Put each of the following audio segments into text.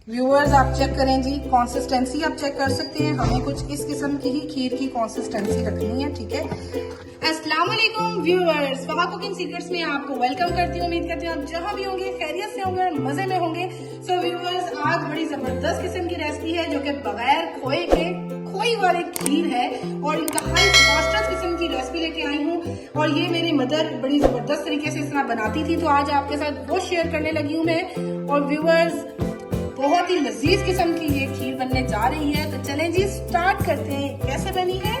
Viewers आप check करें जी, consistency आप चेक कर सकते हैं। हमें कुछ इस किस्म की ही खीर की कंसिस्टेंसी रखनी है, ठीक है। अस्सलाम वालेकुम व्यूअर्स, वहा कुकिंग सीक्रेट्स में आपको वेलकम करती हूँ। उम्मीद करती हूँ आप जहाँ भी होंगे खैरियत से होंगे और मजे में होंगे। सो व्यूअर्स, आज बड़ी जबरदस्त किस्म की रेसिपी है जो कि बगैर खोए के खोई वाली खीर है और इंतहाई फास्टेस्ट किस्म की रेसिपी लेके आई हूँ। और ये मेरी मदर बड़ी जबरदस्त तरीके से इस तरह बनाती थी, तो आज आपके साथ वो शेयर करने लगी हूँ मैं। और व्यूअर्स, बहुत ही लजीज किस्म की ये खीर बनने जा रही है, तो चलें जी स्टार्ट करते हैं कैसे बनी है।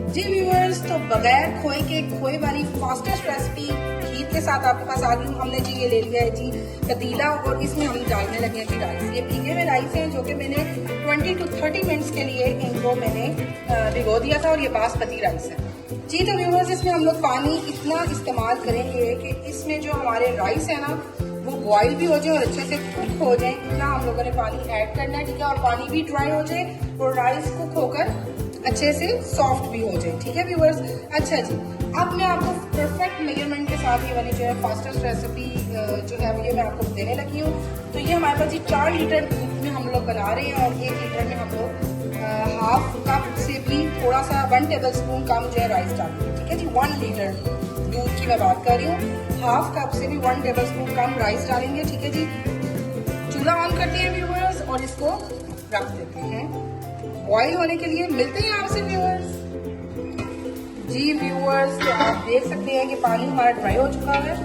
जी व्यूअर्स, तो बगैर खोए के खोए वाली फास्टेस्ट रेसिपी खीर के साथ आपके पास आ गई हूँ। हमने जी ये ले लिया है जी पतीला और इसमें हम डालने लगे हैं जी राइस। ये भीगे हुए राइस हैं जो कि मैंने 20 to 30 मिनट्स के लिए इनको मैंने भिगो दिया था और ये बासमती राइस है जी। तो व्यूअर्स, इसमें हम लोग पानी इतना इस्तेमाल करेंगे कि इसमें जो हमारे राइस है ना वो बॉईल भी हो जाए और अच्छे से कुक हो जाए, इतना हम लोगों ने पानी ऐड करना है, ठीक है। और पानी भी ड्राई हो जाए और राइस कुक होकर अच्छे से सॉफ्ट भी हो जाए, ठीक है व्यूअर्स। अच्छा जी, अब मैं आपको परफेक्ट मेजरमेंट के साथ ये वाली जो है फास्टेस्ट रेसिपी जो है ये मैं आपको देने लगी हूँ। तो ये हमारे पास जी 4 लीटर दूध में हम लोग बना रहे हैं और 1 लीटर में हम लोग हाफ कप से भी थोड़ा सा 1 टेबल स्पून कम जो है राइस डालेंगे, ठीक है जी। 1 लीटर दूध की मैं बात कर रही हूँ, हाफ कप से भी 1 टेबल स्पून कम राइस डालेंगे, ठीक है जी। चूल्हा ऑन करते हैं व्यूअर्स और इसको रख देते हैं बॉईल होने के लिए। मिलते हैं आपसे व्यूअर्स। जी व्यूअर्स, तो आप देख सकते हैं कि पानी हमारा ड्राई हो चुका है,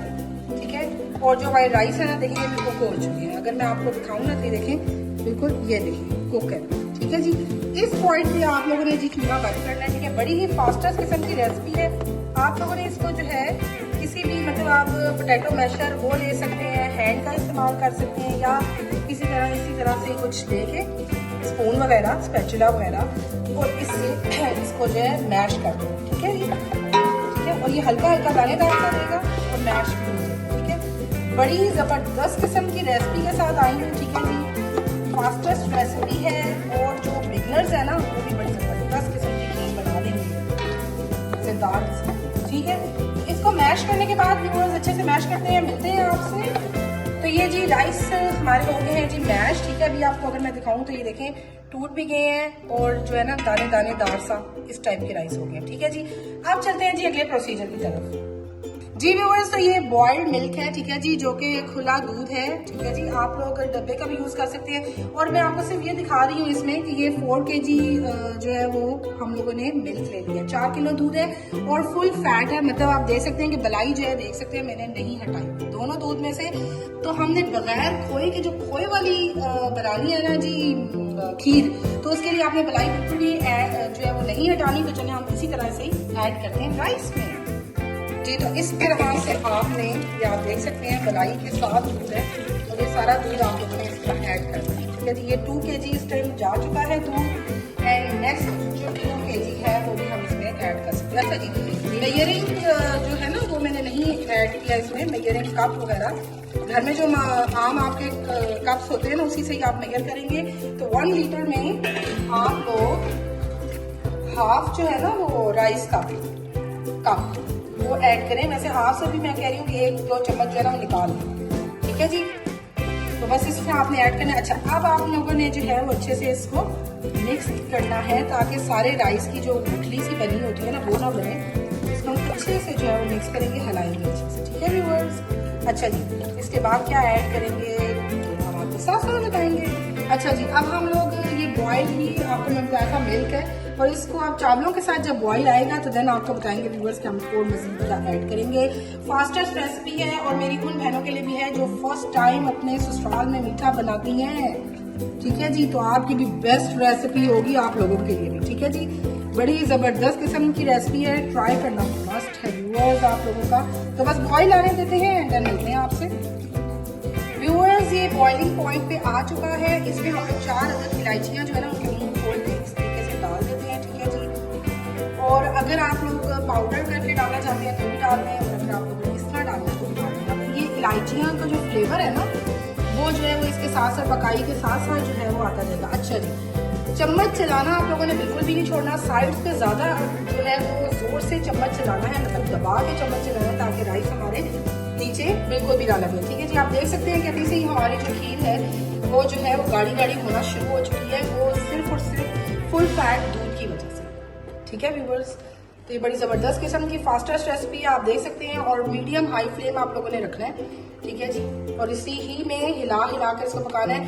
ठीक है। और जो हमारी राइस है ना, देखिए कुक हो चुकी है। अगर मैं आपको दिखाऊं ना तो देखें, बिल्कुल ये देखिए कुक है, ठीक है जी। इस पॉइंट पे आप लोगों ने जी चूल्हा बंद करना है, ठीक है। बड़ी ही फास्टेस्ट किस्म की रेसिपी है। आप लोगों ने इसको जो है किसी भी मतलब आप पोटैटो मैशर वो ले सकते हैं, हैंड का इस्तेमाल कर सकते हैं या किसी तरह इसी तरह से कुछ लेके स्पून वगैरह स्पैचुला वगैरह और इससे इसको जो है मैश कर दो, ठीक है जी, ठीक है। और ये हल्का हल्का दानेदार सा रहेगा और मैश भी हो जाएगा, ठीक है। बड़ी ही जबरदस्त किस्म की रेसिपी के साथ आई हूँ, ठीक है जी। फास्टेस्ट रेसिपी है और जो बिगनर्स है ना वो भी बड़ी जबरदस्त किस्म की खीर बना देंगे मजेदार, ठीक है। इसको मैश करने के बाद व्यूअर्स अच्छे से मैश करते हैं, मिलते हैं आपसे। तो ये जी राइस हमारे हो गए हैं जी मैश, ठीक है। अभी आपको अगर मैं दिखाऊं तो ये देखें टूट भी गए हैं और जो है ना दाने दानेदार सा इस टाइप के राइस हो गए, ठीक है जी। अब चलते हैं जी अगले प्रोसीजर की तरफ। जी व्यूअर्स, तो ये बॉइल्ड मिल्क है, ठीक है जी, जो कि खुला दूध है, ठीक है जी। आप लोग डब्बे का भी यूज कर सकते हैं और मैं आपको सिर्फ ये दिखा रही हूँ इसमें कि ये 4 kg जो है वो हम लोगों ने मिल्क ले लिया। 4 किलो दूध है और फुल फैट है, मतलब आप देख सकते हैं कि बलाई जो है देख सकते हैं मैंने नहीं हटाई दोनों दूध में से। तो हमने बगैर खोए के जो खोए वाली बनानी है ना जी खीर, तो उसके लिए आपने बलाई बिल्कुल भी जो है वो नहीं हटानी। तो चलिए हम इसी तरह से ही ऐड करते हैं राइस में जी। तो इस तरह से आपने ये आप देख सकते हैं बलाई के साथ दूध है और ये सारा दूध आप लोगों ने इसमें ऐड करना है, ठीक है जी। ये 2 kg इस टाइम जा चुका है दूध एंड नेक्स्ट जो 2 kg है वो भी हम इसमें ऐड कर सकते हैं। अच्छा जी, मेजरिंग जो है ना वो मैंने नहीं ऐड किया इसमें, मेजरिंग कप वगैरह घर में जो आम आपके कप्स होते हैं ना उसी से ही आप मेजर करेंगे। तो 1 लीटर में आप लोग हाफ जो है ना वो राइस का कप वो ऐड करें। वैसे हाफ से भी मैं कह रही हूँ कि 1-2 चम्मच जो है ना वो निकाल लें, ठीक है जी। तो बस इसमें आपने ऐड करना है। अच्छा, अब आप लोगों ने जो है वो अच्छे से इसको मिक्स करना है ताकि सारे राइस की जो गुठली सी बनी होती है ना वो ना बने। इसको हम अच्छे से जो है वो मिक्स करेंगे, हिलाएंगे अच्छे से, ठीक है व्यूअर्स। अच्छा जी, इसके बाद क्या ऐड करेंगे तो हम आपको साथ साथ बताएंगे। अच्छा जी, अब हम लोग ये बॉइल ही आपको मैं बताया था मिल्क है और इसको आप चावलों के साथ जब बॉईल आएगा तो देन आपको बताएंगे व्यूअर्स कि हम और मजीद क्या ऐड करेंगे। फास्टेस्ट रेसिपी है और मेरी उन बहनों के लिए भी है जो फर्स्ट टाइम अपने ससुराल में मीठा बनाती हैं, ठीक है जी। तो आपकी भी बेस्ट रेसिपी होगी आप लोगों के लिए भी, ठीक है जी। बड़ी जबरदस्त किस्म की रेसिपी है, ट्राई करना मस्ट है व्यूअर्स आप लोगों का। तो बस बॉईल आने देते हैं देन मिलते हैं आपसे। व्यूअर्स, ये बॉइलिंग पॉइंट पे आ चुका है। इसमें हम लोग 4 अदद इलायचियाँ जो है ना उनके मुंह खोल के इस तरीके से डाल देते हैं, ठीक है जी। और अगर आप लोग पाउडर करके डालना चाहते हैं तो भी डाल दें और अगर आप लोग इस तरह डालना है तो भी डाल दें। ये इलायचियाँ का जो फ्लेवर है ना वो जो है वो इसके साथ साथ पकाई के साथ साथ जो है वो आता जाएगा। अच्छा जी, चम्मच चलाना आप लोगों ने बिल्कुल भी नहीं छोड़ना, साइड्स पे ज़्यादा जो है वो जोर से चम्मच चलाना है, मतलब दबा के चम्मच चलाना ताकि राइस हमारे नीचे बिल्कुल भी ना लगे, ठीक है जी। आप देख सकते हैं कि अभी से ही हमारी जो खीर है जो है वो गाढ़ी गाढ़ी होना शुरू हो चुकी है, वो सिर्फ और सिर्फ फुल फैट दूध की वजह से। ठीक है व्यूवर्स, तो ये बड़ी ज़बरदस्त किस्म की फास्टेस्ट रेसिपी आप देख सकते हैं, और मीडियम हाई फ्लेम आप लोगों ने रखना है। ठीक है जी, और इसी ही में हिला हिला कर इसको पकाना है,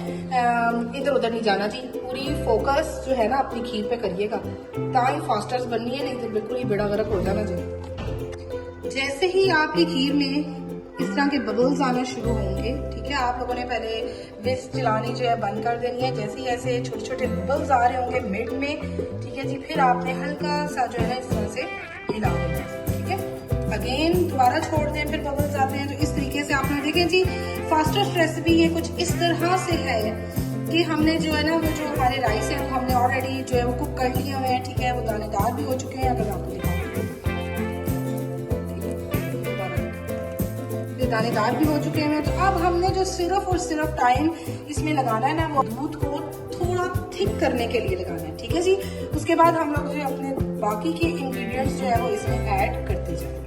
इधर उधर नहीं जाना जी। पूरी फोकस जो है ना अपनी खीर पे करिएगा, ताकि फास्टेस्ट बननी है, नहीं तो बिल्कुल ही बेड़ा गर्क हो जाना जी। जैसे ही आपकी खीर में इस तरह के बबल्स आना शुरू होंगे, ठीक है, आप लोगों ने पहले विस्क चलानी जो है बंद कर देनी है। जैसे ही ऐसे छोटे छोटे बबल्स आ रहे होंगे मिड में, ठीक है जी, फिर आपने हल्का सा जो है ना इस तरह से हिला देना है। ठीक है, अगेन दोबारा छोड़ दें, फिर बबल्स आते हैं। तो इस तरीके से आपने देखें जी, फास्टेस्ट रेसिपी ये कुछ इस तरह से है कि हमने जो है ना वो जो हमारे राइस है वो हमने ऑलरेडी जो है वो कुक कर लिए हुए हैं। ठीक है, वो दानेदार भी हो चुके हैं। अगर आपको दिखाऊं दानेदार भी हो चुके हैं। तो अब हमने जो सिर्फ और सिर्फ टाइम इसमें लगाना है ना, वो दूध को थोड़ा थिक करने के लिए लगाना है। ठीक है जी, उसके बाद हम लोग जो अपने बाकी के इंग्रेडिएंट्स जो है वो इसमें ऐड करते जाएंगे।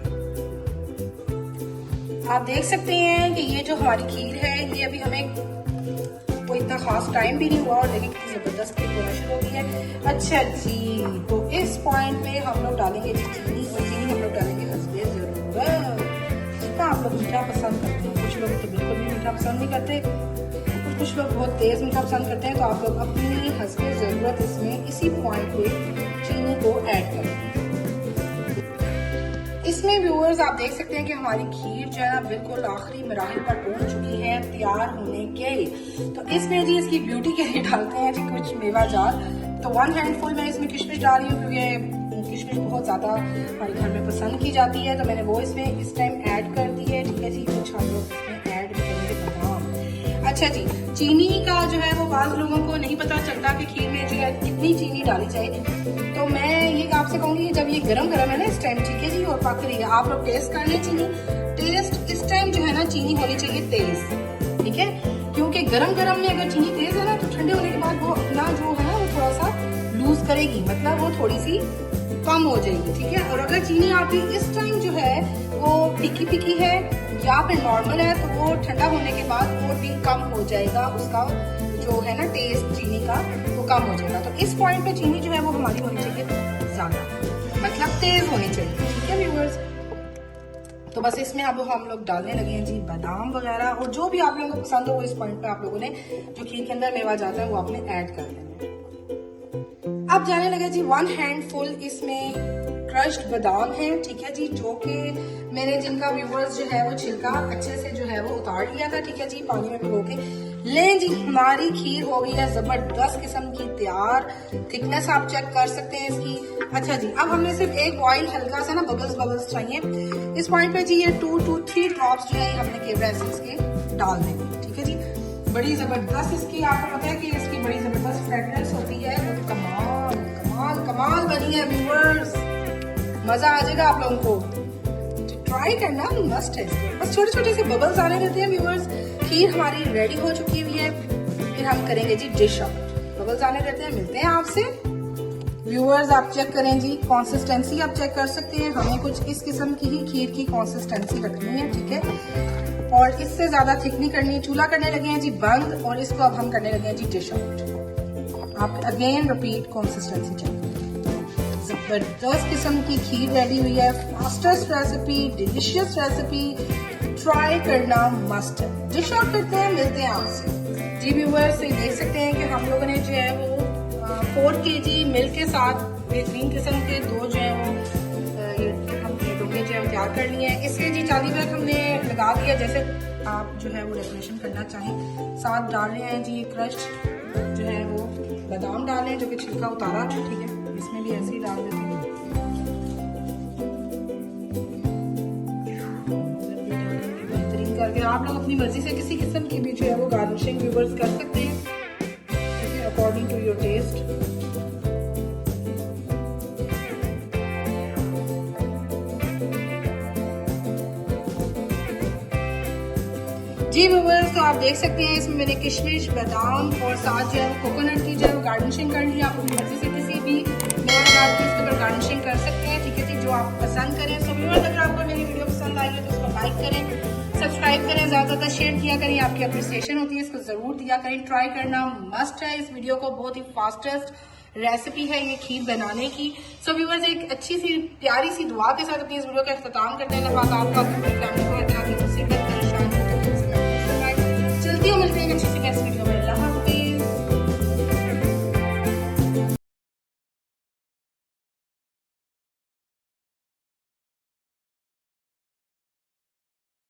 आप देख सकते हैं कि ये जो हमारी खीर है, ये अभी हमें कोई इतना खास टाइम भी नहीं हुआ, और लेकिन कितनी जबरदस्त खीर होना शुरू हो गई है। अच्छा जी, तो इस पॉइंट में हम लोग डालेंगे चीनी, और चीनी हम लोग डालेंगे हस्बे जरूरत। आप लोग मीठा पसंद करते हैं, कुछ लोग तो बिल्कुल भी मीठा पसंद नहीं करते, कुछ लोग बहुत तेज मीठा पसंद करते हैं। तो आप लोग अपनी हस्बे जरूरत इसमें इसी पॉइंट पे चीनी को ऐड करें। इसमें व्यूअर्स आप देख सकते हैं कि हमारी खीर जो है ना बिल्कुल आखिरी मराहिल पर पहुंच चुकी है तैयार होने के लिए। तो इसमें जी इसकी ब्यूटी के लिए डालते हैं जी कुछ मेवा जार। तो 1 हैंडफुल मैं इसमें किशमिश डाल रही हूँ, क्योंकि किशमिश बहुत ज़्यादा हमारे घर में पसंद की जाती है, तो मैंने वो इसमें इस टाइम ऐड कर दी है। ठीक है जी, कुछ हम लोग इसमें ऐड करेंगे बादाम। अच्छा जी, चीनी का जो है वो बाज़ लोगों को नहीं पता चलता कि खीर में जो है कितनी चीनी डाली जाए। तो मैं ये आपसे कहूँगी जब ये गरम गरम है ना इस टाइम, ठीक है जी, और पक रही है, आप लोग टेस्ट कर लें चीनी। टेस्ट इस टाइम जो है ना चीनी होनी चाहिए तेज। ठीक है, क्योंकि गरम गरम में अगर चीनी तेज है ना तो ठंडे होने के बाद वो अपना जो है ना वो थोड़ा सा लूज करेगी, मतलब वो थोड़ी सी कम हो जाएगी। ठीक है, और अगर चीनी आपकी इस टाइम जो है वो फीकी फीकी है या फिर नॉर्मल है, तो वो ठंडा होने के बाद वो भी कम हो जाएगा, उसका जो है ना टेस्ट चीनी का वो कम हो जाएगा। तो इस पॉइंट पे चीनी जो है वो हमारी होनी चाहिए ज्यादा, मतलब तेज होनी चाहिए। ठीक है व्यूअर्स, तो बस इसमें अब हम लोग डालने लगे हैं जी बादाम वगैरह, और जो भी आप लोगों को पसंद हो वो इस पॉइंट पे आप लोगों ने जो खीर के अंदर मेवा जाता है वो आपने ऐड कर देना है। अब जाने लगे जी 1 हैंडफुल इसमें क्रश्ड बादाम है। ठीक है जी, जो कि मैंने जिनका व्यूअर्स जो है वो छिलका अच्छे से जो है वो उतार लिया था। ठीक है जी, पानी में भिगो के ले जी, हमारी खीर हो गई है जबरदस्त किस्म की तैयार। थिकनेस आप चेक कर सकते हैं इसकी। अच्छा जी, अब हमने सिर्फ एक ऑयल हल्का सा ना बबल्स चाहिए इस पॉइंट पे जी। ये 2 to 3 ड्रॉप्स जो है हमने केवड़ा एसेंस के डाल देंगे। ठीक है जी, बड़ी जबरदस्त इसकी, आपको पता है कि इसकी बड़ी जबरदस्त फ्रेग्रेंस होती है, वो तो कमाल कमाल कमाल बनी है व्यूअर्स, मजा आ जाएगा आप लोगों को। ट्राई करना मस्ट है। बस छोटे छोटे से बबल्स आने देते हैं व्यूअर्स। खीर हमारी रेडी हो चुकी हुई है, फिर हम करेंगे जी डिश आउट। बबल्स आने देते हैं, मिलते हैं आपसे। व्यूअर्स आप चेक करें जी, कंसिस्टेंसी आप चेक कर सकते हैं, हमें कुछ इस किस्म की ही खीर की कंसिस्टेंसी रखनी है। ठीक है, और इससे ज्यादा थिक नहीं करनी है। चूल्हा करने लगे हैं जी बंद, और इसको अब हम करने लगे हैं जी डिश आउट। आप अगेन रिपीट कंसिस्टेंसी चेक। जबरदस्त किस्म की खीर रेडी हुई है, fastest recipe, delicious recipe, try करना मस्ट है। डिश आउट करते हैं, मिलते हैं आपसे जी। व्यूअर्स देख सकते हैं कि हम लोगों ने जो है वो 4 kg मिल्क के साथ बेहतरीन किस्म के 2 जो है वो हमने डोंगे जो है तैयार कर लिए हैं। इसके जी 40 मिनट हमने लगा दिया, जैसे आप जो है वो डेकोरेशन करना चाहें। साथ डाल रहे हैं जी ये क्रश्ड जो है वो बादाम डाल रहे हैं, जो कि छिलका उतारा है। ठीक है, इसमें भी ऐसे ही डाल देते हैं। बेहतरीन करके आप लोग अपनी मर्जी से किसी किस्म की भी जो है वो गार्निशिंग व्यूअर्स कर सकते हैं अकॉर्डिंग टू योर टेस्ट। जी व्यूअर्स, तो आप देख सकते हैं इसमें मैंने किशमिश, बादाम और साथ जो है कोकोनट की जो है गार्निशिंग कर ली। आप अपनी मर्जी से किसी भी मेवा डाल के इसके ऊपर गार्निशिंग कर सकते हैं, ठीक है जी, जो आप पसंद करें। सो व्यूअर्स, अगर आपको मेरी वीडियो पसंद आई है तो उसको लाइक करें, सब्सक्राइब करें, ज़्यादा शेयर किया करें, आपकी अप्रिसिएशन होती है, इसको ज़रूर दिया करें। ट्राई करना मस्ट है इस वीडियो को, बहुत ही फास्टेस्ट रेसिपी है ये खीर बनाने की। सो व्यूअर्स, एक अच्छी सी प्यारी सी दुआ के साथ अपनी इस वीडियो का इख्तिताम करते हैं। आपका फैमिली को चलती हूँ, मिलते हैं अच्छी सी